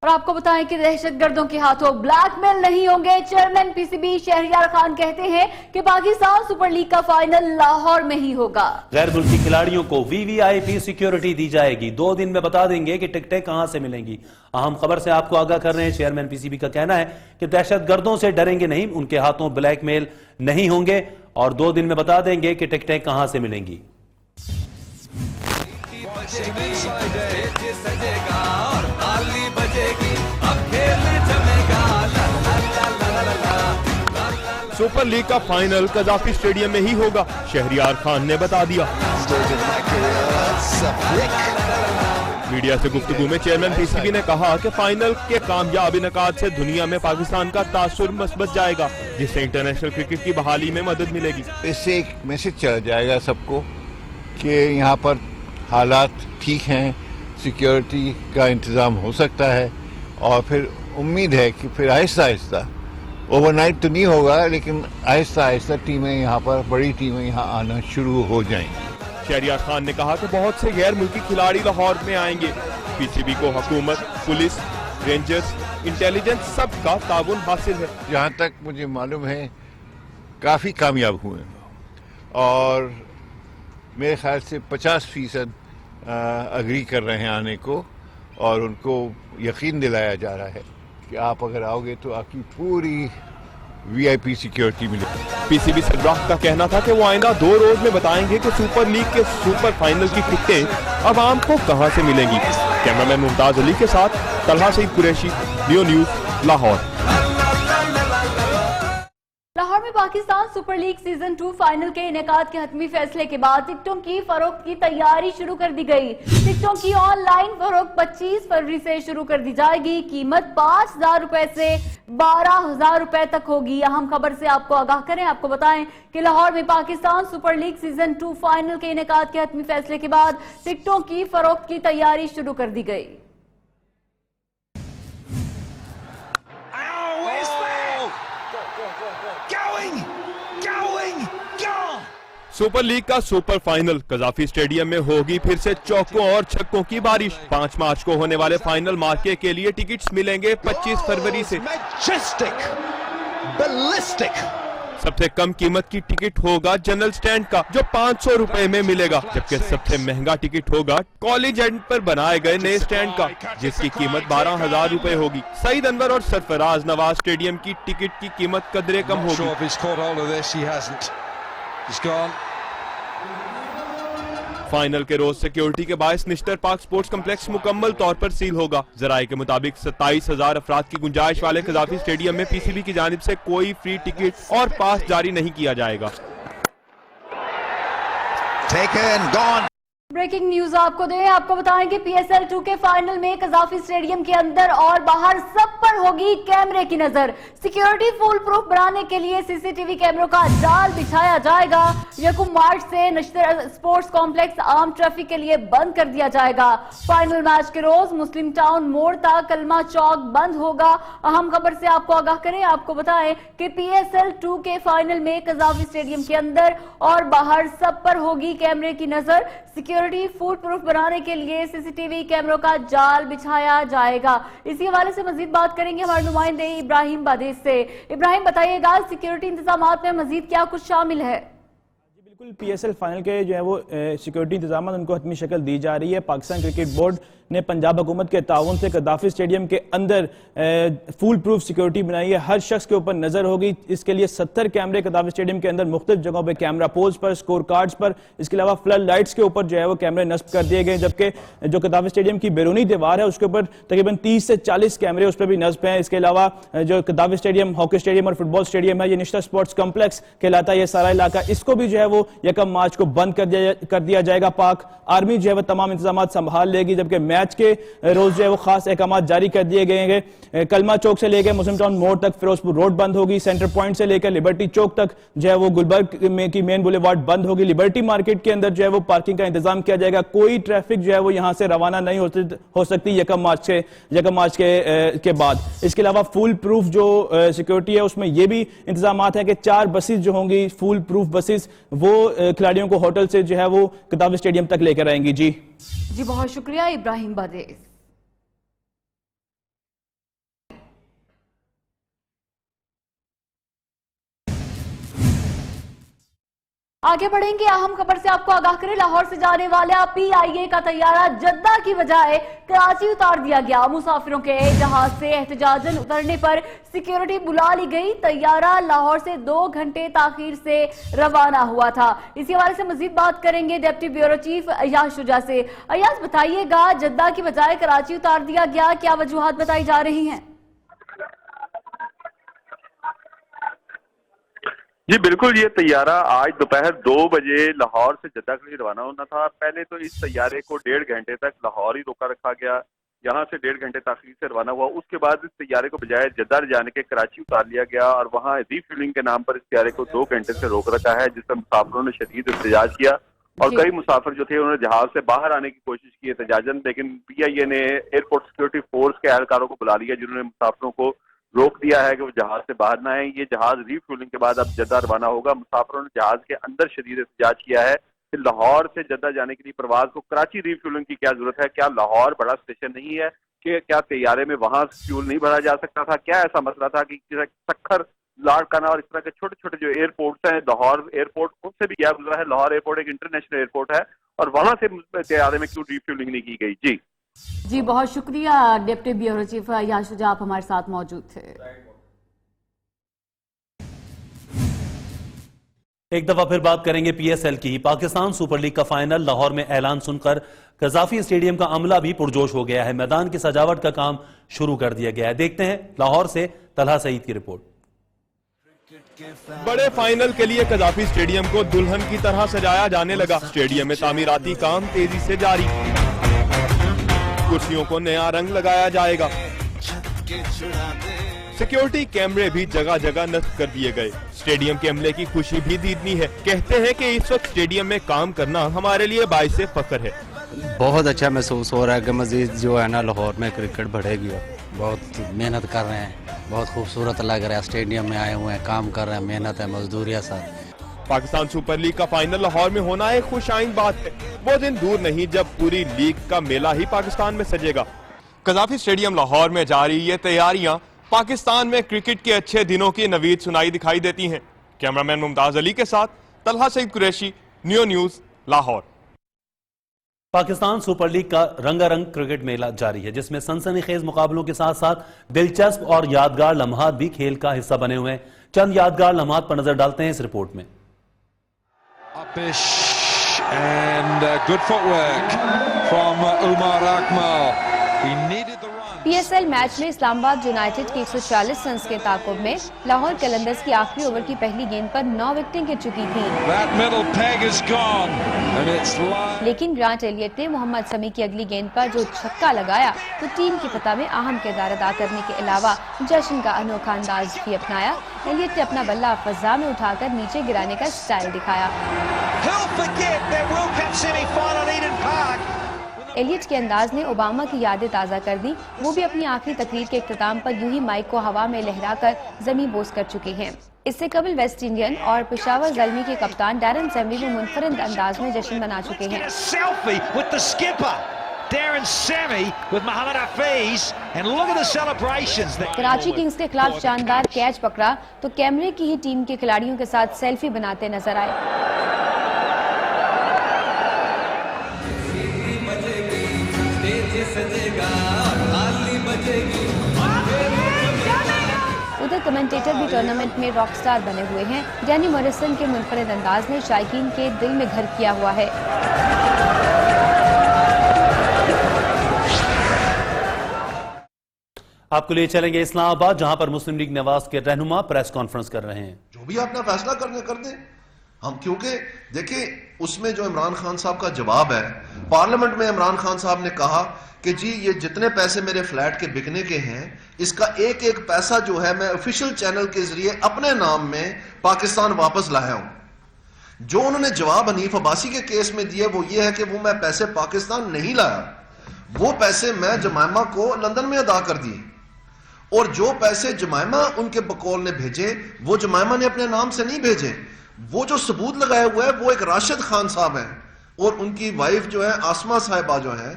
और आपको बताएं कि दहशतगर्दों के हाथों ब्लैकमेल नहीं होंगे। चेयरमैन पीसीबी शहरियार खान कहते हैं कि पाकिस्तान सुपर लीग का फाइनल लाहौर में ही होगा। गैर मुल्की खिलाड़ियों को वीवीआईपी सिक्योरिटी दी जाएगी। 2 दिन में बता देंगे कि टिकटें कहां से मिलेंगी। अहम खबर से आपको आगाह कर रहे हैं। चेयरमैन पीसीबी का कहना है कि दहशतगर्दों से डरेंगे नहीं, उनके हाथों ब्लैकमेल नहीं होंगे और 2 दिन में बता देंगे कि टिकटें कहां से मिलेंगी। सुपर लीग का फाइनल कजाफी स्टेडियम में ही होगा, शहरियार खान ने बता दिया। मीडिया से गुफ्तगू में चेयरमैन पीसीबी ने कहा कि फाइनल के कामयाब इनेकाद से दुनिया में पाकिस्तान का तासुर मजबूत जाएगा, जिससे इंटरनेशनल क्रिकेट की बहाली में मदद मिलेगी। इससे एक मैसेज चला जाएगा सबको कि यहाँ पर हालात ठीक हैं, सिक्योरिटी का इंतज़ाम हो सकता है और फिर उम्मीद है कि फिर आहिस्ता आहिस्ता, ओवरनाइट तो नहीं होगा, लेकिन आहिस्ता आहिस्ता टीमें यहाँ पर, बड़ी टीमें यहाँ आना शुरू हो जाएंगी। शहरियार खान ने कहा कि बहुत से गैर मुल्की खिलाड़ी लाहौर में आएंगे। पीसीबी को हुकूमत, पुलिस, रेंजर्स, इंटेलिजेंस सबका ताउन हासिल है। जहाँ तक मुझे मालूम है काफ़ी कामयाब हुए और मेरे ख्याल से 50% अग्री कर रहे हैं आने को और उनको यकीन दिलाया जा रहा है कि आप अगर आओगे तो आपकी पूरी वीआईपी सिक्योरिटी मिलेगी। पीसीबी सरबराह का कहना था कि वो आइंदा 2 रोज में बताएंगे कि सुपर लीग के सुपर फाइनल की टिकटें अवाम को कहां से मिलेंगी। कैमरामैन मुमताज अली के साथ तलहा सईद कुरैशी, लियो न्यूज, लाहौर। लाहौर में Pakistan super league season 2 final के इनेकाद के हतमी फैसले के बाद टिकटों की फरोख्त की तैयारी शुरू कर दी गई। टिकटों की ऑनलाइन फरोख्त 25 फरवरी से शुरू कर दी जाएगी। कीमत 5,000 रुपए से 12,000 रुपए तक होगी। अहम खबर से आपको आगाह करें, आपको बताएं कि लाहौर में Pakistan super league season 2 final के इनेकाद के हतमी फैसले के बाद टिकटों की फरोख्त की तैयारी शुरू कर दी गई। सुपर लीग का सुपर फाइनल कजाफी स्टेडियम में होगी फिर से चौकों और छक्कों की बारिश। 5 मार्च को होने वाले फाइनल मार्के के लिए टिकट्स मिलेंगे 25 फरवरी से। सबसे कम कीमत की टिकट होगा जनरल स्टैंड का, जो 500 रुपए में मिलेगा, जबकि सबसे महंगा टिकट होगा कॉलेज एंड पर बनाए गए नए स्टैंड का, जिसकी कीमत 12,000 रुपए होगी। सईद अनवर और सरफराज नवाज स्टेडियम की टिकट की कीमत कदरे कम होगी। फाइनल के रोज सिक्योरिटी के बायस निश्तर पार्क स्पोर्ट्स कम्प्लेक्स मुकम्मल तौर पर सील होगा। जराये के मुताबिक 27,000 अफराद की गुंजाइश वाले कजाफी स्टेडियम में पीसीबी की जानिब से कोई फ्री टिकट और पास जारी नहीं किया जाएगा। ब्रेकिंग न्यूज आपको दें, आपको बताएं कि पीएसएल 2 के फाइनल में कजाफी स्टेडियम के अंदर और बाहर सब पर होगी कैमरे की नजर। सिक्योरिटी फुल प्रूफ बनाने के लिए सीसीटीवी कैमरों का जाल बिछाया जाएगा। 1 मार्च से नश्तर स्पोर्ट्स कॉम्प्लेक्स आम ट्रैफिक के लिए बंद कर दिया जाएगा। फाइनल मैच के रोज मुस्लिम टाउन मोड़ तक कलमा चौक बंद होगा। अहम खबर से आपको आगाह करें, आपको बताएं कि पीएसएल 2 के फाइनल में कजाफी स्टेडियम के अंदर और बाहर सब पर होगी कैमरे की नजर। सिक्योरिटी फुल प्रूफ बनाने के लिए सीसीटीवी कैमरों का जाल बिछाया जाएगा। इसी हवाले से मजीद बात करेंगे हमारे नुमाइंदे इब्राहिम बादेश से। इब्राहिम, बताइएगा सिक्योरिटी इंतजामात में मजीद क्या कुछ शामिल है? बिल्कुल, पीएसएल फाइनल के जो है वो सिक्योरिटी इंतजाम उनको हतमी शक्ल दी जा रही है। पाकिस्तान क्रिकेट बोर्ड ने पंजाब हुकूमत के ताउन से कजाफी स्टेडियम के अंदर फुल प्रूफ सिक्योरिटी बनाई है। हर शख्स के ऊपर नजर होगी। इसके लिए 70 कैमरे कजाफी स्टेडियम के अंदर मुख्तलिफ जगहों पर, कैमरा पोल्स पर, स्कोर कार्ड्स पर, इसके अलावा फ्लड लाइट्स के ऊपर जो है वो कैमरे नस्ब कर दिए गए। जबकि जो कजाफी स्टेडियम की बैरूनी दीवार है उसके ऊपर तकरीबन 30 से 40 कैमरे उस पर भी नस्ब हैं। इसके अलावा जो कजाफी स्टेडियम, हॉकी स्टेडियम और फुटबॉल स्टेडियम है, ये निश्तर स्पोर्ट्स कॉम्प्लेक्स कहलाता है ये सारा इलाका, इसको भी जो है वो 1 मार्च को बंद कर दिया जाएगा। पाक आर्मी जो है वो तमाम इंतजाम संभाल लेगी। जबकि मैच के रोज जो है वो खास अहकाम जारी कर दिए गए हैं। कलमा चौक से लेकर मुस्लिम टाउन मोड़ तक फिरोजपुर रोड बंद होगी। सेंटर पॉइंट से लेकर लिबर्टी चौक तक जो है वो गुलबर्ग में की मेन बुलेवार्ड बंद होगी। लिबर्टी मार्केट के अंदर जो है वो पार्किंग का इंतजाम किया जाएगा। कोई ट्रैफिक जो है वो यहां से रवाना नहीं हो सकती 1 मार्च के बाद। इसके अलावा फुल प्रूफ जो सिक्योरिटी है उसमें ये भी इंतजाम है कि 4 बसेस जो होंगी फुल प्रूफ बसेस, वो खिलाड़ियों को होटल से जो है वो कजाफी स्टेडियम तक लेकर आएंगी। जी बहुत शुक्रिया इब्राहिम बादेश। आगे बढ़ेंगे, अहम खबर से आपको आगाह करें। लाहौर से जाने वाला PIA का तैयारा जद्दा की बजाय कराची उतार दिया गया। मुसाफिरों के जहाज से एहतजाजन उतरने पर सिक्योरिटी बुला ली गई। तैयारा लाहौर से 2 घंटे ताखीर से रवाना हुआ था। इसी हवाले से मजीद बात करेंगे deputy bureau chief Ayaz Shuja से। अयाज, बताइएगा, जद्दा की बजाय कराची उतार दिया गया, क्या वजूहात बताई जा रही हैं? जी बिल्कुल, ये तैयारा आज दोपहर 2 बजे लाहौर से जद्दा के लिए रवाना होना था। पहले तो इस तैयारे को 1.5 घंटे तक लाहौर ही रोका रखा गया, यहाँ से 1.5 घंटे ताखीर से रवाना हुआ। उसके बाद इस तैयारे को बजाय जद्दा जाने के कराची उतार लिया गया और वहाँ रीफ्यूलिंग के नाम पर इस तैयारे को 2 घंटे से रोक रखा है, जिससे मुसाफिरों ने शदीद एहतजाज किया और कई मुसाफिर जो थे उन्होंने जहाज से बाहर आने की कोशिश की एहतजाजन, लेकिन PIA ने एयरपोर्ट सिक्योरिटी फोर्स के एहलकारों को बुला लिया, जिन्होंने मुसाफिरों को रोक दिया है कि वो जहाज से बाहर ना आए। ये जहाज रीफ्यूलिंग के बाद अब जद्दा रवाना होगा। मुसाफिरों ने जहाज के अंदर शदीद एहतजाज किया है कि लाहौर से जद्दा जाने के लिए परवाज को कराची रीफ्यूलिंग की क्या जरूरत है? क्या लाहौर बड़ा स्टेशन नहीं है कि क्या तैयारे में वहां फ्यूल नहीं भरा जा सकता था? क्या ऐसा मसला था कि सखर, लाड़काना और इस तरह के छोटे छोटे जो एयरपोर्ट्स हैं, लाहौर एयरपोर्ट उनसे भी गया गुजरा है। लाहौर एयरपोर्ट एक इंटरनेशनल एयरपोर्ट है और वहां से तैयारे में क्यों रीफ्यूलिंग नहीं की गई? जी बहुत शुक्रिया deputy bureau chief Ayaz Shuja, आप हमारे साथ मौजूद थे। एक दफा फिर बात करेंगे PSL की। पाकिस्तान सुपर लीग का फाइनल लाहौर में ऐलान सुनकर कजाफी स्टेडियम का अमला भी पुरजोश हो गया है। मैदान की सजावट का काम शुरू कर दिया गया है। देखते हैं लाहौर से तलहा सईद की रिपोर्ट। बड़े फाइनल के लिए कजाफी स्टेडियम को दुल्हन की तरह सजाया जाने लगा। स्टेडियम में तामीराती काम तेजी से जारी। कुर्सियों को नया रंग लगाया जाएगा। सिक्योरिटी कैमरे भी जगह जगह नस्ब कर दिए गए। स्टेडियम के अमले की खुशी भी दीदनी है। कहते हैं कि इस वक्त स्टेडियम में काम करना हमारे लिए बाइसे फख्र है। बहुत अच्छा महसूस हो रहा है कि मजीद जो है ना लाहौर में क्रिकेट बढ़ेगी। बहुत मेहनत कर रहे हैं, बहुत खूबसूरत लग रहा है। स्टेडियम में आए हुए हैं, काम कर रहे हैं, मेहनत है, मजदूरी है सर। पाकिस्तान सुपर लीग का फाइनल लाहौर में होना एक खुशाइन बात है। वो दिन दूर नहीं जब पूरी लीग का मेला ही पाकिस्तान में सजेगा। कजाफी स्टेडियम लाहौर में जारी ये तैयारियां पाकिस्तान में क्रिकेट के अच्छे दिनों की नवीद सुनाई दिखाई देती हैं। कैमरामैन मुमताज अली के साथ Talha Saeed Qureshi, new news, Lahore. Pakistan super league का रंगारंग क्रिकेट मेला जारी है, जिसमें सनसनीखेज मुकाबलों के साथ साथ दिलचस्प और यादगार लम्हात भी खेल का हिस्सा बने हुए हैं। चंद यादगार लम्हात पर नजर डालते हैं इस रिपोर्ट में। And good footwork from Umar Akmal. He needed the run. PSL match में इस्लामाबाद यूनाइटेड की 140 रन के ताकुब में लाहौर कलंदर्स की आखिरी ओवर की पहली गेंद पर 9 विकेटें गिर चुकी थी। That middle peg is gone and it's live. लेकिन ग्रांट एलियट ने मोहम्मद समी की अगली गेंद पर जो छक्का लगाया तो टीम की फतह में अहम किरदार अदा करने के अलावा जश्न का अनोखा अंदाज भी अपनाया। एलियट ने अपना बल्ला फजा में उठाकर नीचे गिराने का स्टाइल दिखाया। एलियट के अंदाज ने ओबामा की यादें ताज़ा कर दी। वो भी अपनी आखिरी तकरीर के इख्तिताम पर यूं ही माइक को हवा में लहराकर ज़मीं बोस कर चुके हैं। इससे कबल वेस्ट इंडियन और पेशावर ज़ल्मी के कप्तान डैरन सेमी भी मुनफरिद अंदाज में जश्न मना चुके हैं। कराची किंग्स के खिलाफ शानदार कैच पकड़ा तो कैमरे की ही टीम के खिलाड़ियों के साथ सेल्फी बनाते नजर आए। उधर कमेंटेटर भी टूर्नामेंट में रॉक स्टार बने हुए हैं। डैनी मॉरिसन के मुनफरिद अंदाज ने शायकीन के दिल में घर किया हुआ है। आपको ले चलेंगे इस्लामाबाद, जहां पर मुस्लिम लीग नवाज के रहनुमा प्रेस कॉन्फ्रेंस कर रहे हैं। जो भी अपना फैसला करने कर दें हम, क्योंकि देखिए उसमें जो इमरान खान साहब का जवाब है, पार्लियामेंट में इमरान खान साहब ने कहा कि जी ये जितने पैसे मेरे फ्लैट के बिकने के हैं, इसका एक एक पैसा जो है मैं ऑफिशियल चैनल के जरिए अपने नाम में पाकिस्तान वापस लाया हूं। जो उन्होंने जवाब हनीफ अब्बासी के केस में दिए वो ये है कि वो मैं पैसे पाकिस्तान नहीं लाया, वो पैसे मैं जमाइमा को लंदन में अदा कर दिए, और जो पैसे जमाइमा उनके बकौल ने भेजे वो जमाइमा ने अपने नाम से नहीं भेजे। वो जो सबूत लगाया हुआ है वो एक राशिद खान साहब हैं और उनकी वाइफ जो है आसमा साहिबा जो है,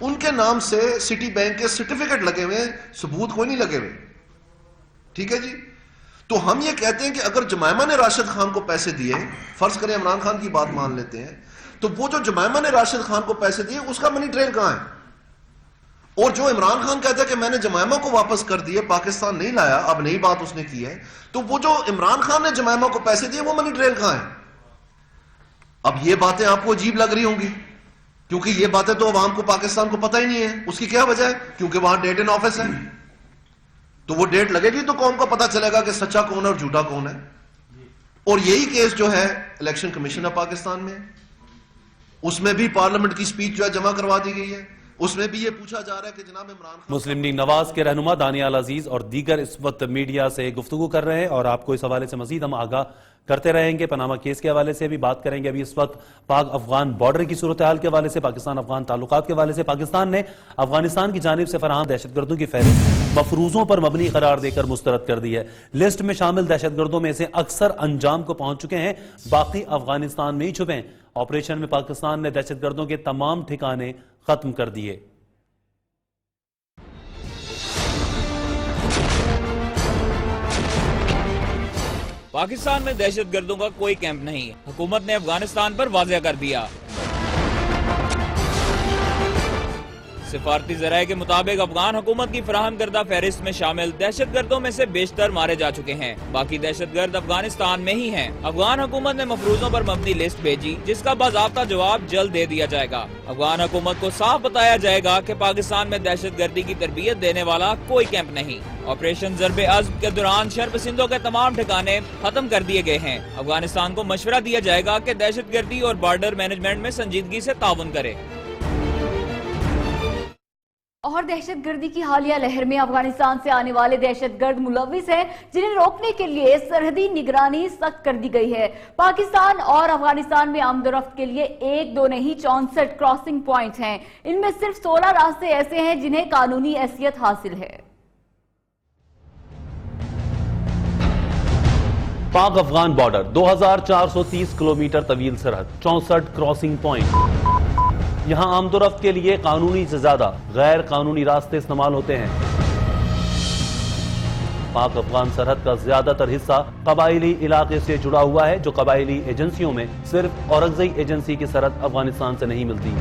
उनके नाम से सिटी बैंक के सर्टिफिकेट लगे हुए हैं, सबूत कोई नहीं लगे हुए। ठीक है जी। तो हम ये कहते हैं कि अगर जमायमा ने राशिद खान को पैसे दिए, फर्ज करें इमरान खान की बात मान लेते हैं, तो वो जो जमायमा ने राशिद खान को पैसे दिए उसका मनी ट्रेल कहां है? और जो इमरान खान कहता है कि मैंने जमायमा को वापस कर दिए, पाकिस्तान नहीं लाया, अब नई बात उसने की है, तो वो जो इमरान खान ने जमायमा को पैसे दिए वो मनी ट्रेल कहां है? अब ये बातें आपको अजीब लग रही होंगी, क्योंकि ये बातें तो अवाम को, पाकिस्तान को पता ही नहीं है। उसकी क्या वजह है? क्योंकि वहां डेट इन ऑफिस है, तो वो डेट लगेगी तो कौम को पता चलेगा कि सच्चा कौन है और झूठा कौन है। और यही केस जो है इलेक्शन कमीशन ऑफ पाकिस्तान में, उसमें भी पार्लियामेंट की स्पीच जो है जमा करवा दी गई है, उसमें भी ये पूछा जा रहा है कि जनाब इमरान खान। मुस्लिम लीग नवाज के रहनुमा दानियाल अजीज और दीगर इस वक्त मीडिया से गुफ्तगू कर रहे हैं और आपको इस हवाले से मजीद हम आगाह करते रहेंगे। पनामा केस के हवाले से भी बात करेंगे। अभी इस वक्त पाक अफगान बॉर्डर की सूरत हाल के हवाले से, पाकिस्तान अफगान ताल्लुकात के हवाले से पाकिस्तान ने अफगानिस्तान की जानिब से फराहम दहशतगर्दों की फहरिस्त मफरूजों पर मबनी करार देकर मुस्तरद कर दी है। लिस्ट में शामिल दहशतगर्दों में से अक्सर अंजाम को पहुंच चुके हैं, बाकी अफगानिस्तान में ही छुपे हैं। ऑपरेशन में पाकिस्तान ने दहशतगर्दों के तमाम ठिकाने खत्म कर दिए। पाकिस्तान में दहशतगर्दों का कोई कैंप नहीं है, हुकूमत ने अफगानिस्तान पर वाज़ेह कर दिया। सिफारती ज़राए के मुताबिक अफगान हुकूमत की फराहम करदा फहरिस्त में शामिल दहशतगर्दों में से बेशतर मारे जा चुके हैं। बाकी दहशतगर्द अफगानिस्तान में ही हैं। अफगान हुकूमत ने मफरूजों पर मबनी लिस्ट भेजी, जिसका बाज़ाब्ता जवाब जल्द दे दिया जाएगा। अफगान हुकूमत को साफ बताया जाएगा कि पाकिस्तान में दहशतगर्दी की तरबियत देने वाला कोई कैंप नहीं। ऑपरेशन ज़रबे अज़्म के दौरान शरपसंदों के तमाम ठिकाने खत्म कर दिए गए हैं। अफगानिस्तान को मशवरा दिया जाएगा कि दहशतगर्दी और बॉर्डर मैनेजमेंट में संजीदगी से ताउन करे। और दहशतगर्दी की हालिया लहर में अफगानिस्तान से आने वाले दहशतगर्द मुलविस हैं, जिन्हें रोकने के लिए सरहदी निगरानी सख्त कर दी गई है। पाकिस्तान और अफगानिस्तान में आमदोरफ्त के लिए 1, 2 नहीं 64 क्रॉसिंग पॉइंट हैं। इनमें सिर्फ 16 रास्ते ऐसे हैं जिन्हें कानूनी हैसियत हासिल है। पाक अफगान बॉर्डर 2430 किलोमीटर तवील सरहद, 64 क्रॉसिंग पॉइंट। यहां आमदोरफ्त के लिए कानूनी से ज्यादा गैर कानूनी रास्ते इस्तेमाल होते हैं। पाक अफगान सरहद का ज्यादातर हिस्सा कबायली इलाके से जुड़ा हुआ है, जो कबायली एजेंसियों में सिर्फ औरंगज़ई एजेंसी की सरहद अफगानिस्तान से नहीं मिलती।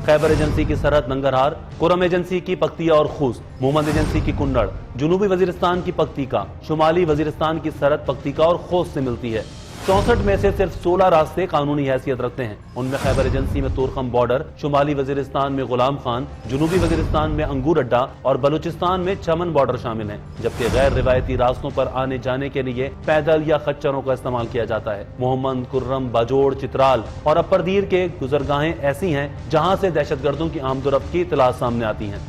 खैबर एजेंसी की सरहद नंगरहार, कुरम एजेंसी की पख्तिया और खूस, मोहम्मद एजेंसी की कुन्नड़, जनूबी वजीरिस्तान की पख्तिका, शुमाली वजीरिस्तान की सरहद पख्तिका और खोस से मिलती है। 64 में से सिर्फ 16 रास्ते कानूनी हैसियत रखते हैं। उनमें खैबर एजेंसी में तुरखम बॉर्डर, शुमाली वजीरिस्तान में गुलाम खान, जनूबी वजीरिस्तान में अंगूर अड्डा और बलूचिस्तान में चमन बॉर्डर शामिल हैं। जबकि गैर रिवायती रास्तों पर आने जाने के लिए पैदल या खच्चरों का इस्तेमाल किया जाता है। मोहम्मद, कुर्रम, बाजोड़, चित्राल और अप्परदीर के गुजरगाहें ऐसी हैं जहां से दहशतगर्दों की आमदोरफ्त की इतला सामने आती हैं।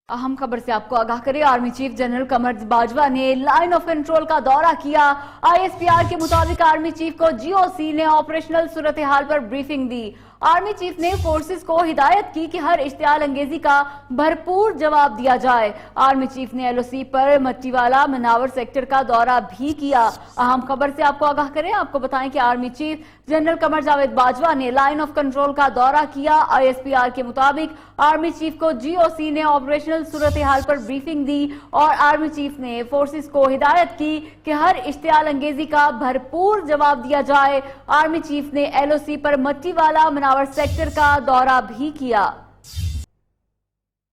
अहम खबर से आपको आगाह करें, आर्मी चीफ जनरल कमर बाजवा ने लाइन ऑफ कंट्रोल का दौरा किया। ISPR के मुताबिक आर्मी चीफ को GOC ने ऑपरेशनल सूरत हाल पर ब्रीफिंग दी। आर्मी चीफ ने फोर्सेस को हिदायत की कि हर इश्तियाल अंगेजी का भरपूर जवाब दिया जाए। आर्मी चीफ ने LOC पर मट्टीवाला मनावर सेक्टर का दौरा भी किया। अहम खबर से आपको आगाह करें, आपको बताएं कि army chief general Qamar Javed Bajwa ने लाइन ऑफ कंट्रोल का दौरा किया। ISPR के मुताबिक आर्मी चीफ को GOC ने ऑपरेशनल सूरत हाल पर ब्रीफिंग दी और आर्मी चीफ ने फोर्सेस को हिदायत की कि हर इश्तियाल अंगेजी का भरपूर जवाब दिया जाए। आर्मी चीफ ने LOC पर मट्टीवाला मनावर सेक्टर का दौरा भी किया।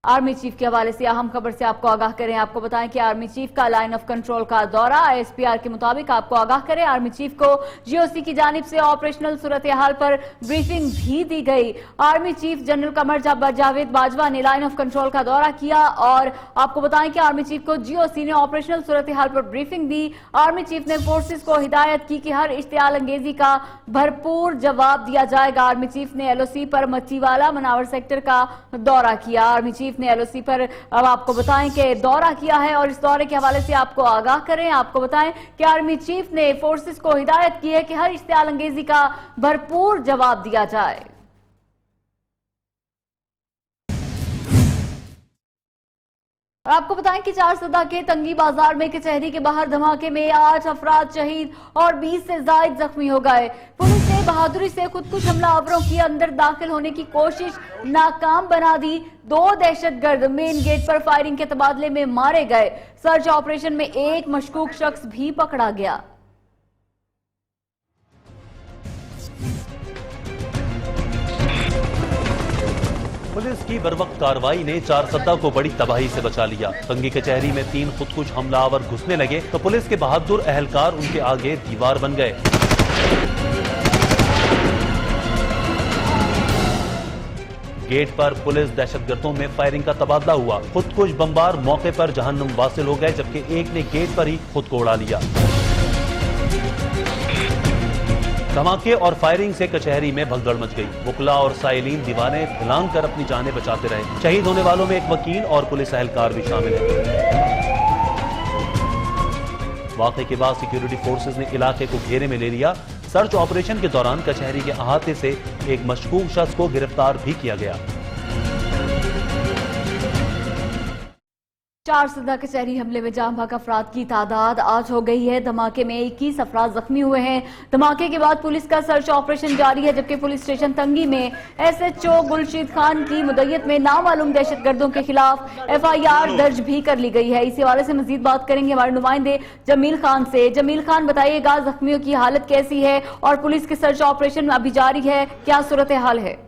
आर्मी चीफ के हवाले से अहम खबर से आपको आगाह करें, आपको बताएं कि आर्मी चीफ का लाइन ऑफ कंट्रोल का दौरा। ISPR के मुताबिक आपको आगाह करें, आर्मी चीफ को GOC की जानिब से ऑपरेशनल सूरत हाल पर ब्रीफिंग भी दी गई। Army chief general Qamar Javed Bajwa ने लाइन ऑफ कंट्रोल का दौरा किया और आपको बताएं कि आर्मी चीफ को GOC ने ऑपरेशनल सूरत हाल पर ब्रीफिंग दी। आर्मी चीफ ने फोर्सेस को हिदायत की कि हर इश्तियाल अंगेजी का भरपूर जवाब दिया जाएगा। आर्मी चीफ ने LOC पर मट्टीवाला मनावर सेक्टर का दौरा किया। आर्मी चीफ ने LOC पर अब आपको बताएं कि दौरा किया है और इस दौरे के हवाले से आपको आगाह करें, आपको बताएं कि आर्मी चीफ ने फोर्सेस को हिदायत की है कि हर इश्तियाल अंगेजी का भरपूर जवाब दिया जाए। और आपको बताएं कि 4 सदा के तंगी बाजार में कचहरी के बाहर धमाके में 8 अफराद शहीद और 20 से ज्यादा जख्मी हो गए। पुलिस ने बहादुरी से खुदकुश हमलावरों की अंदर दाखिल होने की कोशिश नाकाम बना दी। 2 दहशतगर्द मेन गेट पर फायरिंग के तबादले में मारे गए। सर्च ऑपरेशन में एक मशकूक शख्स भी पकड़ा गया। पुलिस की बरवक्त कार्रवाई ने चारसद्दा को बड़ी तबाही से बचा लिया। तंगी कचहरी में 3 खुदकुश हमलावर घुसने लगे तो पुलिस के बहादुर अहलकार उनके आगे दीवार बन गए। गेट पर पुलिस दहशतगर्दों में फायरिंग का तबादला हुआ। खुदकुश बमबार मौके पर जहन्नुम वासिल हो गए, जबकि एक ने गेट पर ही खुद को उड़ा लिया। धमाके और फायरिंग से कचहरी में भगदड़ मच गई। वकला और साइलीन दीवारें फैलांग कर अपनी जानें बचाते रहे। शहीद होने वालों में एक वकील और पुलिस एहलकार भी शामिल है। वाक़े के बाद सिक्योरिटी फोर्सेज ने इलाके को घेरे में ले लिया। सर्च ऑपरेशन के दौरान कचहरी के अहाते से एक मशकूक शख्स को गिरफ्तार भी किया गया। चारसद्दा कचहरी हमले में जाम भाग अफराद की तादाद 8 हो गई है। धमाके में 21 अफराद जख्मी हुए हैं। धमाके के बाद पुलिस का सर्च ऑपरेशन जारी है, जबकि पुलिस स्टेशन तंगी में SHO गुलशीद खान की मुद्दत में नामालूम दहशतगर्दों के खिलाफ FIR दर्ज भी कर ली गई है। इसी हवाले से मजीद बात करेंगे हमारे नुमाइंदे जमील खान से। जमील खान, बताइएगा जख्मियों की हालत कैसी है और पुलिस के सर्च ऑपरेशन अभी जारी है, क्या सूरत हाल है?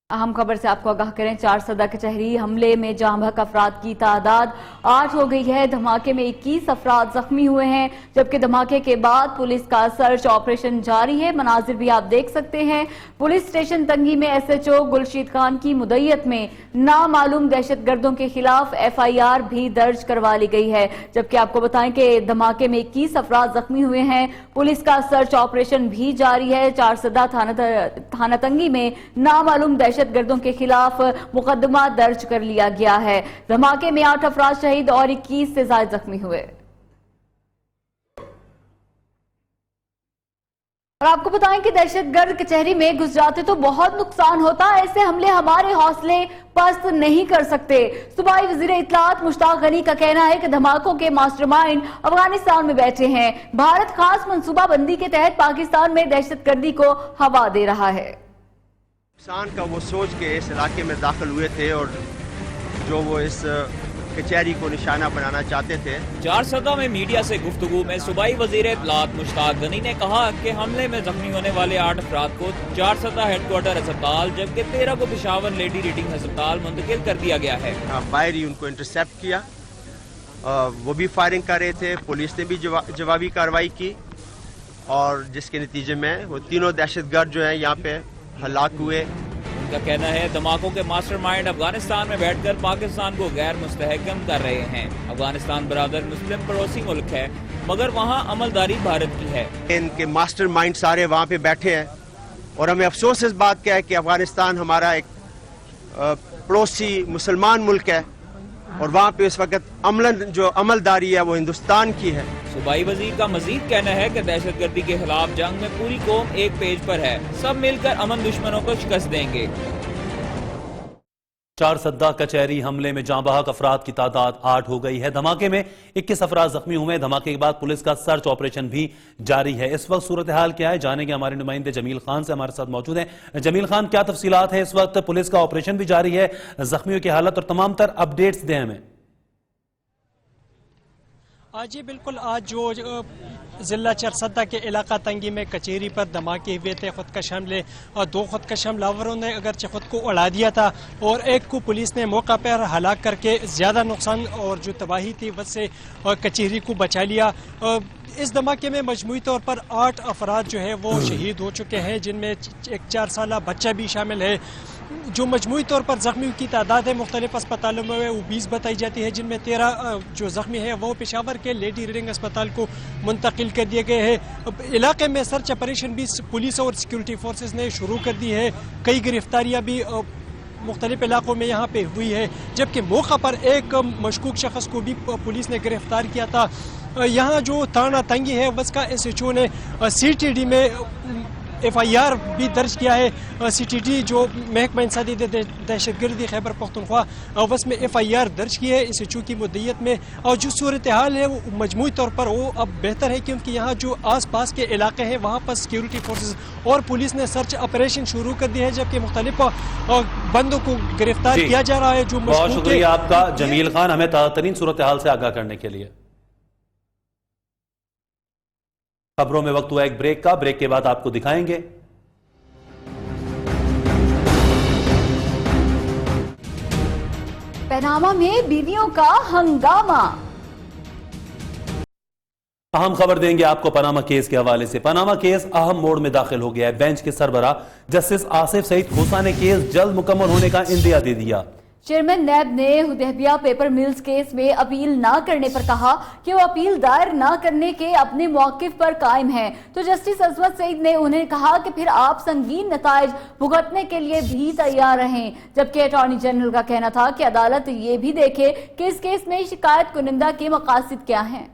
अहम खबर से आपको आगाह करें, चारसद्दा कचहरी हमले में जाम भाग अफराद की तादाद 8 हो गई है। धमाके में 21 अफराद जख्मी हुए हैं, जबकि धमाके के बाद पुलिस का सर्च ऑपरेशन जारी है। मनाजिर भी आप देख सकते हैं। पुलिस स्टेशन तंगी में SHO गुलशीद खान की मुद्दत में नामालूम दहशतगर्दों के खिलाफ FIR भी दर्ज करवा ली गई है, जबकि आपको बताएं कि धमाके में 21 अफराद जख्मी हुए हैं। पुलिस का सर्च ऑपरेशन भी जारी है। चारसद्दा थाना तंगी में नामालूम दहशतगर्दों के खिलाफ मुकदमा दर्ज कर लिया गया है। धमाके में 8 अफराद शहीद और 21 से ज्यादा जख्मी हुए। और आपको बताएं कि दहशतगर्द कचहरी में घुस जाते तो बहुत नुकसान होता। ऐसे हमले हमारे हौसले पस्त नहीं कर सकते। सूबाई वजीर इत्तलात मुश्ताक गनी का कहना है कि धमाकों के मास्टरमाइंड अफगानिस्तान में बैठे हैं। भारत खास मंसूबाबंदी के तहत पाकिस्तान में दहशतगर्दी को हवा दे रहा है। पाकिस्तान का वो सोच के इस इलाके में दाखिल हुए थे और जो वो इस कचहरी को निशाना बनाना चाहते थे। चारसद्दा में मीडिया से गुफ्तगू में सूबाई वजीर इत्तलात मुश्ताक गनी ने कहा कि हमले में जख्मी होने वाले 8 अफराद को चारसद्दा हेडक्वार्टर अस्पताल, जबकि 13 को पेशावर लेडी रीडिंग अस्पताल मुंतकिल कर दिया गया है। बाहर ही उनको इंटरसेप्ट किया, वो भी फायरिंग कर रहे थे। पुलिस ने भी जवाबी कार्रवाई की और जिसके नतीजे में वो तीनों दहशतगर्द जो है यहाँ पे हलाक हुए। उनका कहना है धमाकों के मास्टरमाइंड अफगानिस्तान में बैठकर पाकिस्तान को गैर मुस्तहकम कर रहे हैं। अफगानिस्तान बरादर मुस्लिम पड़ोसी मुल्क है, मगर वहाँ अमलदारी भारत की है। इनके मास्टरमाइंड सारे वहाँ पे बैठे हैं और हमें अफसोस इस बात का है कि अफगानिस्तान हमारा एक पड़ोसी मुसलमान मुल्क है और वहाँ पे इस वक्त अमलन जो अमलदारी है वो हिंदुस्तान की है। सूबाई वजीर का मजीद कहना है कि दहशतगर्दी के खिलाफ जंग में पूरी कौम एक पेज पर है। सब मिलकर अमन दुश्मनों को शिकस्त देंगे। चारसद्दा कचहरी हमले में जाँ बहक अफराद की तादाद 8 हो गई है। धमाके में 21 अफराद जख्मी हुए। धमाके के बाद पुलिस का सर्च ऑपरेशन भी जारी है। इस वक्त सूरत हाल क्या है जानेंगे हमारे नुमाइंदे जमील खान से, हमारे साथ मौजूद हैं। जमील खान, क्या तफसीलात है? इस वक्त पुलिस का ऑपरेशन भी जारी है, जख्मियों की हालत और तमाम तर अपडेट्स दें हमें। जी बिल्कुल, आज जो जिला चारसद्दा के इलाका तंगी में कचहरी पर धमाके हुए थे। खुदकश हमले और 2 खुदकश हमलावरों ने अगरचे खुद को उड़ा दिया था और एक को पुलिस ने मौका पर हलाक करके ज़्यादा नुकसान और जो तबाही थी उससे कचहरी को बचा लिया। इस धमाके में मजमूई तौर पर 8 अफराद जो है वो शहीद हो चुके हैं, जिनमें एक 4 साला बच्चा भी शामिल है। जो मजमूई तौर पर जख्मियों की तादाद है मुख्तलिफ अस्पतालों में वो 20 बताई जाती है, जिनमें 13 जो जख्मी है वो पेशावर के लेडी रीडिंग अस्पताल को मुंतकिल कर दिए गए हैं। इलाके में सर्च ऑपरेशन भी पुलिस और सिक्योरिटी फोर्सेस ने शुरू कर दी है। कई गिरफ्तारियां भी मुख्तलिफ इलाकों में यहाँ पे हुई है, जबकि मौका पर एक मशकूक शख्स को भी पुलिस ने गिरफ्तार किया था। यहाँ जो थाना तंगी है उसका SHO ने CTD में FIR भी दर्ज किया है। CTD जो महकमा इंसानी दहशतगर्दी खैबर पख्तूनख्वा उसमें FIR दर्ज की है इस इशू की मुद्दत में। और जो सूरत हाल है वो मजमूई तौर पर वो अब बेहतर है, क्योंकि यहाँ जो आस पास के इलाके हैं वहाँ पर सिक्योरिटी फोर्सेस और पुलिस ने सर्च ऑपरेशन शुरू कर दिया है, जबकि मुख्तलिफ बंदों को गिरफ्तार किया जा रहा है। जो बहुत शुक्रिया आपका जमील खान, हमें ताज़ा सूरत हाल से आगाह करने के लिए। खबरों में वक्त हुआ एक ब्रेक का, ब्रेक के बाद आपको दिखाएंगे पनामा में बीवियों का हंगामा। अहम खबर देंगे आपको पनामा केस के हवाले से। पनामा केस अहम मोड़ में दाखिल हो गया है। बेंच के सरबराह जस्टिस आसिफ सईद खोसा ने केस जल्द मुकम्मल होने का इंदिया दे दिया। चेयरमैन नैब ने हुदैबिया पेपर मिल्स केस में अपील ना करने पर कहा कि वो अपील दायर ना करने के अपने मौकिफ पर कायम है, तो जस्टिस अजमत सईद ने उन्हें कहा कि फिर आप संगीन नताइज भुगतने के लिए भी तैयार रहें। जबकि अटॉर्नी जनरल का कहना था कि अदालत ये भी देखे कि इस केस में शिकायत कुनिंदा के मकासद क्या हैं।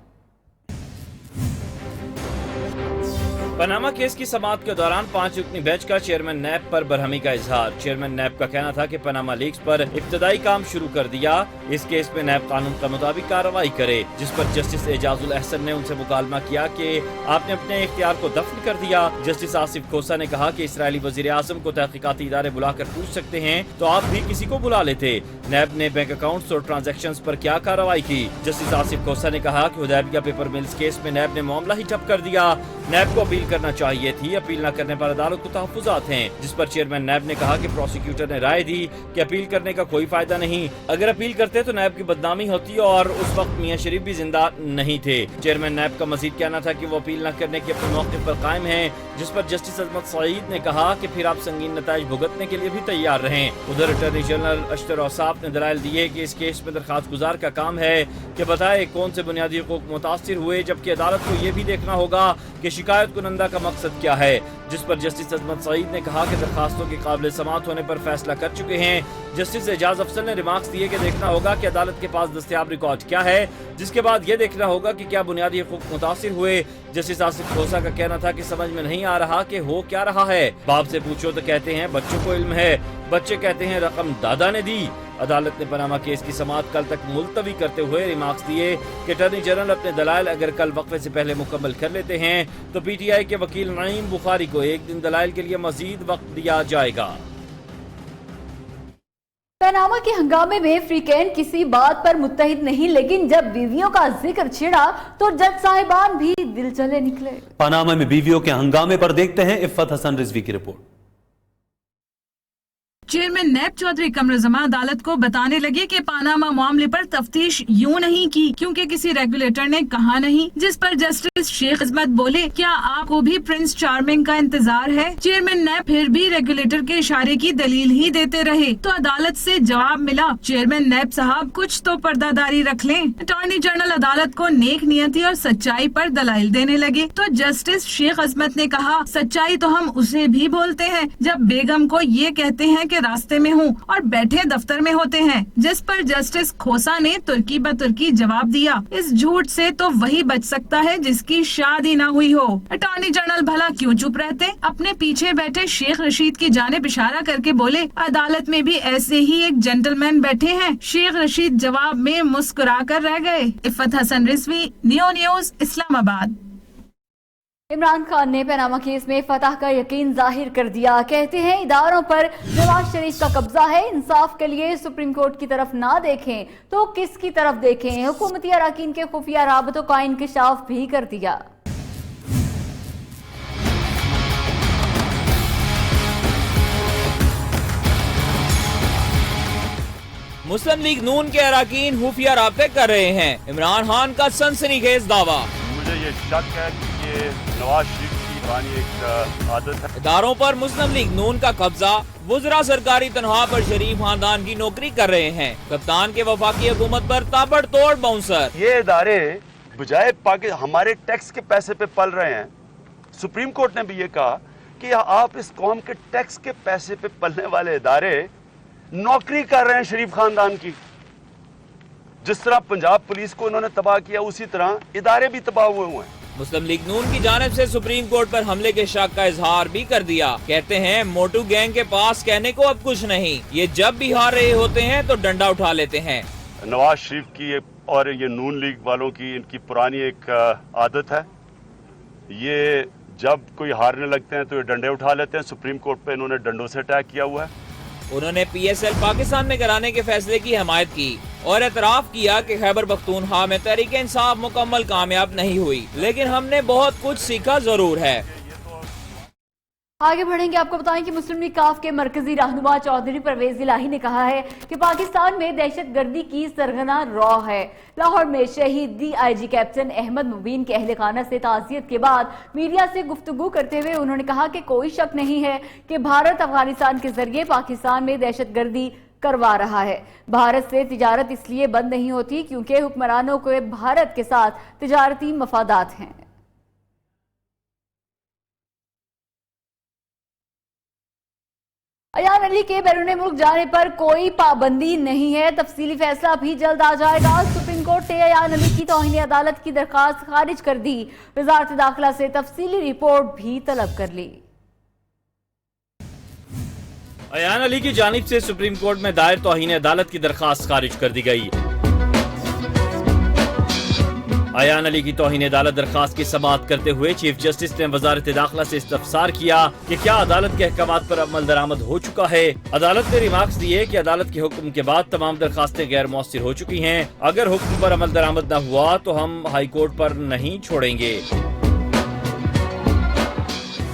पनामा केस की समाअत के दौरान 5 रुकनी बेंच का चेयरमैन नैब पर बरहमी का इजहार। चेयरमैन नैब का कहना था कि पनामा लीक्स पर इब्तदाई काम शुरू कर दिया, इस केस में नैब कानून के मुताबिक कार्रवाई करे, जिस पर जस्टिस एजाजुल अहसन ने उनसे मुकालमा किया कि आपने अपने इख्तियार को दफन कर दिया। जस्टिस आसिफ खोसा ने कहा कि इसराइली वजीर आजम को तहकीकाती इदारे बुलाकर पूछ सकते हैं तो आप भी किसी को बुला लेते। नैब ने बैंक अकाउंट्स और ट्रांजैक्शंस पर क्या कार्रवाई की। जस्टिस आसिफ खोसा ने कहा कि हुदैबिया पेपर मिल्स केस में नैब ने मामला ही ठप कर दिया। नैब को अपील करना चाहिए थी, अपील न करने पर अदालत को तहफ्फुज़ात हैं, जिस पर चेयरमैन नैब ने कहा कि प्रोसिक्यूटर ने राय दी कि अपील करने का कोई फायदा नहीं, अगर अपील करते तो नैब की बदनामी होती और उस वक्त मियां शरीफ भी जिंदा नहीं थे। चेयरमैन नैब का मजीद कहना था कि वो अपील न करने के अपने मौके पर कायम है, जिस पर जस्टिस अजमत सईद ने कहा कि फिर आप संगीन नताइज भुगतने के लिए भी तैयार रहें। उधर अटॉर्नी जनरल अशतर औसाफ ने दलाइल दिए कि इस केस में दरखास्त गुजार का काम है कि बताए कौन से बुनियादी हुकूक मुतासिर हुए, जबकि अदालत को यह भी देखना होगा कि शिकायत कुनंदा का मकसद क्या है, जिस पर जस्टिस अजमत सईद ने कहा कि दरखास्तों के काबिल समाअत होने पर फैसला कर चुके हैं। जस्टिस एजाज अफसर ने रिमार्क्स दिए कि देखना होगा कि अदालत के पास दस्तयाब रिकॉर्ड क्या है, जिसके बाद यह देखना होगा कि क्या बुनियादी हुकूक मुतासिर हुए। जस्टिस आसिफ खोसा का कहना था कि समझ में नहीं आ रहा कि हो क्या रहा है, बाप से पूछो तो कहते हैं बच्चों को इल्म है, बच्चे कहते हैं रकम दादा ने दी। अदालत ने पनामा केस की समाअत कल तक मुलतवी करते हुए रिमार्क्स दिए कि अटॉर्नी जनरल अपने दलाइल अगर कल वक्फे से पहले मुकम्मल कर लेते हैं तो PTI के वकील नईम बुखारी को एक दिन दलाइल के लिए मजीद वक्त दिया जाएगा। पनामा के हंगामे में फ्रीकैन किसी बात पर मुत्तहिद नहीं, लेकिन जब बीवियों का जिक्र छिड़ा तो जज साहिबान भी दिल चले निकले। पनामा में बीवियों के हंगामे पर देखते हैं इफ्फत हसन रिजवी की रिपोर्ट। चेयरमैन नैब चौधरी कमरुज़्ज़मान अदालत को बताने लगे कि पनामा मामले पर तफ्तीश यूं नहीं की क्योंकि किसी रेगुलेटर ने कहा नहीं, जिस पर जस्टिस शेख अजमत बोले क्या आपको भी प्रिंस चार्मिंग का इंतजार है। चेयरमैन नैब फिर भी रेगुलेटर के इशारे की दलील ही देते रहे तो अदालत से जवाब मिला चेयरमैन नैब साहब कुछ तो पर्दादारी रख लें। अटॉर्नी जनरल अदालत को नेक नियति और सच्चाई पर दलाइल देने लगे तो जस्टिस शेख अजमत ने कहा सच्चाई तो हम उसे भी बोलते हैं जब बेगम को ये कहते हैं कि रास्ते में हूँ और बैठे दफ्तर में होते हैं, जिस पर जस्टिस खोसा ने तुर्की ब तुर्की जवाब दिया इस झूठ से तो वही बच सकता है जिसकी शादी ना हुई हो। अटॉर्नी जनरल भला क्यों चुप रहते, अपने पीछे बैठे शेख रशीद की जानिब इशारा करके बोले अदालत में भी ऐसे ही एक जेंटलमैन बैठे हैं। शेख रशीद जवाब में मुस्कुरा कर रह गए। Iffat Hasan Rizvi, neo news, Islamabad. इमरान खान ने पनामा केस में फतह का यकीन जाहिर कर दिया। कहते हैं इदारों पर नवाज शरीफ का कब्जा है, इंसाफ के लिए सुप्रीम कोर्ट की तरफ ना देखें तो किसकी तरफ देखें। हुकूमती अराकीन के खुफिया राबतों का इंकशाफ भी कर दिया। मुस्लिम लीग नून के अराकीन खुफिया राबते कर रहे हैं। इमरान खान का सनसनीखेज दावा। मुझे ये शक है कि ये नवाज शरीफ की पुरानी एक आदत है। इदारों पर मुस्लिम लीग नून का कब्जा, वुज़रा सरकारी तनख्वाह पर शरीफ खानदान की नौकरी कर रहे हैं। कप्तान के वफाकी हुकूमत पर ताबड़तोड़ बाउंसर। ये इदारे बजाय हमारे टैक्स के पैसे पे पल रहे हैं। सुप्रीम कोर्ट ने भी ये कहा कि आप इस कौम के टैक्स के पैसे पे पलने वाले इदारे नौकरी कर रहे हैं शरीफ खानदान की। जिस तरह पंजाब पुलिस को उन्होंने तबाह किया उसी तरह इदारे भी तबाह हुए हैं। मुस्लिम लीग नून की जानिब से सुप्रीम कोर्ट पर हमले के शक का इजहार भी कर दिया। कहते हैं मोटू गैंग के पास कहने को अब कुछ नहीं, ये जब भी हार रहे होते हैं तो डंडा उठा लेते हैं। नवाज शरीफ की और ये नून लीग वालों की इनकी पुरानी एक आदत है, ये जब कोई हारने लगते हैं तो ये डंडे उठा लेते हैं। सुप्रीम कोर्ट पे इन्होंने डंडों से अटैक किया हुआ है। उन्होंने PSL पाकिस्तान में कराने के फैसले की हिमायत की और एतराफ किया कि खैबर पख्तूनख्वा में तहरीक इंसाफ मुकम्मल कामयाब नहीं हुई, लेकिन हमने बहुत कुछ सीखा जरूर है। आगे बढ़ेंगे, आपको बताएं कि मुस्लिम लीग काफ के मरकजी रहनुमा चौधरी परवेज इलाही ने कहा है कि पाकिस्तान में दहशतगर्दी की सरगना रॉ है। लाहौर में शहीद DIG कैप्टन अहमद मुबीन के अहले खाना से ताज़ियत के बाद मीडिया से गुफ्तगू करते हुए उन्होंने कहा कि कोई शक नहीं है कि भारत अफगानिस्तान के जरिए पाकिस्तान में दहशतगर्दी करवा रहा है। भारत से तिजारत इसलिए बंद नहीं होती क्योंकि हुक्मरानों को भारत के साथ तिजारती मफादात हैं। अयान अली के बैरून मुल्क जाने पर कोई पाबंदी नहीं है, तफसीली फैसला भी जल्द आ जाएगा। सुप्रीम कोर्ट ने अयान अली की तौहीन अदालत की दरखास्त खारिज कर दी। वजारत दाखिला से तफसीली रिपोर्ट भी तलब कर ली। अयान अली की जानिब से सुप्रीम कोर्ट में दायर तौहीन अदालत की दरखास्त खारिज कर दी गई। अयान अली की तौहीन अदालत दरखास्त की समाअत करते हुए चीफ जस्टिस ने वजारत दाखिला से इस्तफसार किया कि क्या अदालत के अहकामात पर अमल दरामद हो चुका है। अदालत ने रिमार्क्स दिए कि अदालत के हुक्म के बाद तमाम दरखास्तें गैर मौसर हो चुकी हैं। अगर हुक्म पर अमल दरामद न हुआ तो हम हाई कोर्ट पर नहीं छोड़ेंगे।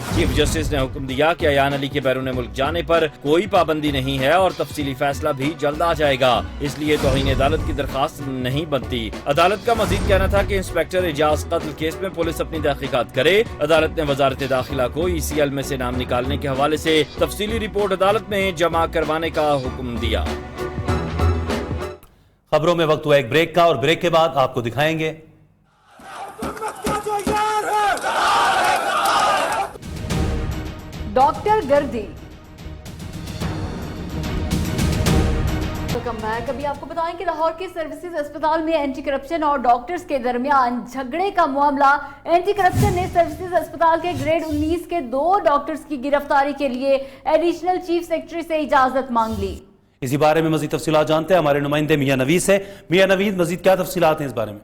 चीफ जस्टिस ने हुक्म दिया कि अयान अली के बैरून मुल्क जाने पर कोई पाबंदी नहीं है और तफसीली फैसला भी जल्द आ जाएगा, इसलिए तौहीन अदालत की दरखास्त नहीं बनती। अदालत का मजीद कहना था कि इंस्पेक्टर एजाज कत्ल केस में पुलिस अपनी तहकीकात करे। अदालत ने वजारत दाखिला को ECL में से नाम निकालने के हवाले से तफसीली रिपोर्ट अदालत में जमा करवाने का हुक्म दिया। खबरों में वक्त हुआ एक ब्रेक का और ब्रेक के बाद आपको दिखाएंगे डॉक्टर गर्दी। Welcome back. अभी आपको बताएं कि लाहौर के सर्विसेज अस्पताल में एंटी करप्शन और डॉक्टर्स के दरमियान झगड़े का मामला। एंटी करप्शन ने सर्विसेज अस्पताल के ग्रेड 19 के 2 डॉक्टर्स की गिरफ्तारी के लिए एडिशनल चीफ सेक्रेटरी से इजाजत मांग ली। इसी बारे में मजीद तफसीलात जानते हैं हमारे नुमाइंदे मियां नवीद से। मियां नवीद, मजीद क्या तफसीलात हैं इस बारे में?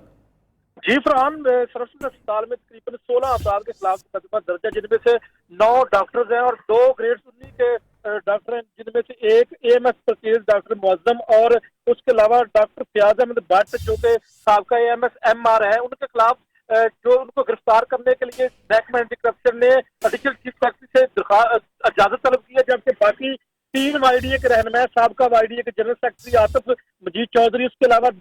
जी फरहान, सर्विसेज अस्पताल में तकरीबन 16 अफराद के खिलाफ मुकदमा दर्ज है, जिनमें से 9 डॉक्टर्स हैं और 2 ग्रेड 19 के डॉक्टर हैं, जिनमें से एक AMS स्पेशलिस्ट डॉक्टर मुअज्जम और उसके अलावा डॉक्टर फयाज अहमद भट्ट जो कि साबका AMS MR है, उनके खिलाफ जो उनको गिरफ्तार करने के लिए महकमा एंटी करप्शन ने एडिशनल चीफ सेक्रेटरी से इजाजत तलब की है, जबकि बाकी 3 YDA के रहनुमा, साबका YDA के जनरल सेक्रेटरी आतिफ मजीद चौधरी, उसके अलावा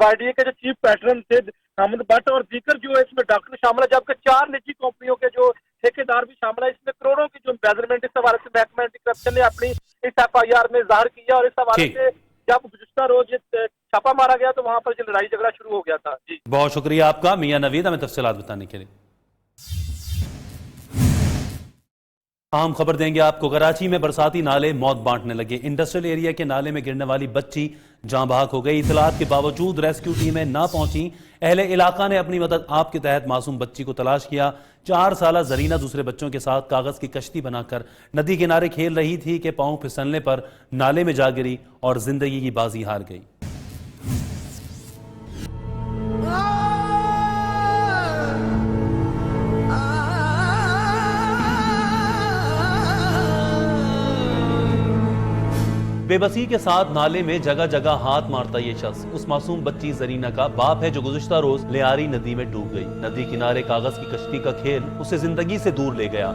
YDA के जो चीफ पैटर्न थे अहमद भट्ट और दीगर जो है इसमें डॉक्टर शामिल है, जबकि 4 निजी कंपनियों के जो ठेकेदार भी शामिल है। इसमें करोड़ों की जो एम्बेजलमेंट इस हवाले से महकमा एंटी करप्शन ने अपनी इस FIR में जाहिर किया और इस हवाले से जब गुज़िश्ता रोज छापा मारा गया तो वहां पर जो लड़ाई झगड़ा शुरू हो गया था। जी बहुत शुक्रिया आपका मियां नवीद हमें तफसीलात बताने के लिए। अहम खबर देंगे आपको, कराची में बरसाती नाले मौत बांटने लगे। इंडस्ट्रियल एरिया के नाले में गिरने वाली बच्ची जाँ बहक हो गई। इतलात के बावजूद रेस्क्यू टीमें ना पहुंची। अहले इलाका ने अपनी मदद आप के तहत मासूम बच्ची को तलाश किया। 4 साला जरीना दूसरे बच्चों के साथ कागज की कश्ती बनाकर नदी किनारे खेल रही थी कि पांव फिसलने पर नाले में जा गिरी और जिंदगी की बाजी हार गई। बेबसी के साथ नाले में जगह जगह हाथ मारता ये शख्स उस मासूम बच्ची जरीना का बाप है जो गुज़िश्ता रोज लियारी नदी में डूब गई। नदी किनारे कागज की कश्ती का खेल उसे जिंदगी से दूर ले गया।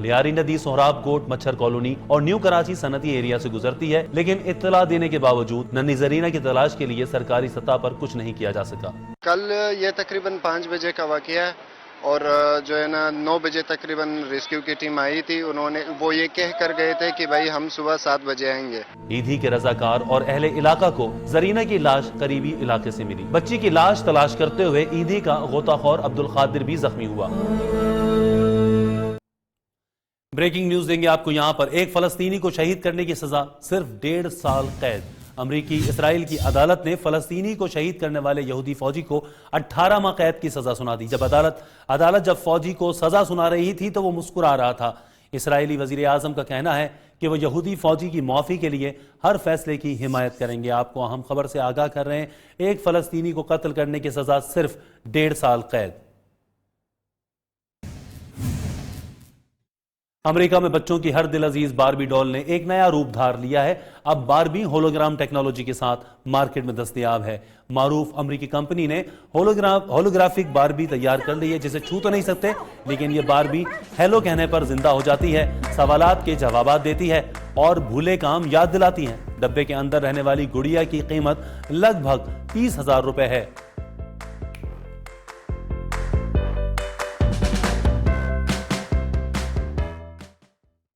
लियारी नदी सोहराब कोट, मच्छर कॉलोनी और न्यू कराची सनती एरिया से गुजरती है, लेकिन इत्तला देने के बावजूद नन्ही जरीना की तलाश के लिए सरकारी सतह पर कुछ नहीं किया जा सका। कल ये तकरीबन 5 बजे का वाकया है और जो है ना 9 बजे तकरीबन रेस्क्यू की टीम आई थी। उन्होंने वो ये कह कर गए थे कि भाई हम सुबह 7 बजे आएंगे। ईदी के रजाकार और अहले इलाका को जरीना की लाश करीबी इलाके से मिली। बच्ची की लाश तलाश करते हुए ईदी का गोताखोर अब्दुल कादिर भी जख्मी हुआ। ब्रेकिंग न्यूज देंगे आपको, यहां पर एक फलस्तीनी को शहीद करने की सजा, सिर्फ 1.5 साल कैद। अमरीकी इसराइल की अदालत ने फलस्तीनी को शहीद करने वाले यहूदी फौजी को 18 माह कैद की सजा सुना दी। जब अदालत जब फौजी को सजा सुना रही थी तो वो मुस्कुरा रहा था। इसराइली वजीर आजम का कहना है कि वो यहूदी फौजी की माफी के लिए हर फैसले की हिमायत करेंगे। आपको अहम खबर से आगाह कर रहे हैं, एक फलस्तीनी को कत्ल करने की सजा सिर्फ 1.5 साल कैद। अमेरिका में बच्चों की हर दिल अजीज बारबी डॉल ने एक नया रूप धार लिया है। अब बारबी होलोग्राम टेक्नोलॉजी के साथ मार्केट में दस्तयाब है। मारूफ अमेरिकी कंपनी ने होलोग्राफिक बारबी तैयार कर ली है, जिसे छू तो नहीं सकते, लेकिन ये बारबी हेलो कहने पर जिंदा हो जाती है, सवालात के जवाब देती है और भूले काम याद दिलाती है। डब्बे के अंदर रहने वाली गुड़िया की कीमत लगभग 30,000 रुपए है।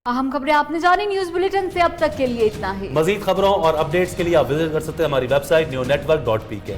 अहम खबरें आपने जानी। न्यूज बुलेटिन से अब तक के लिए इतना ही। मजीद खबरों और अपडेट्स के लिए आप विजिट कर सकते हैं हमारी वेबसाइट newnetwork.pk।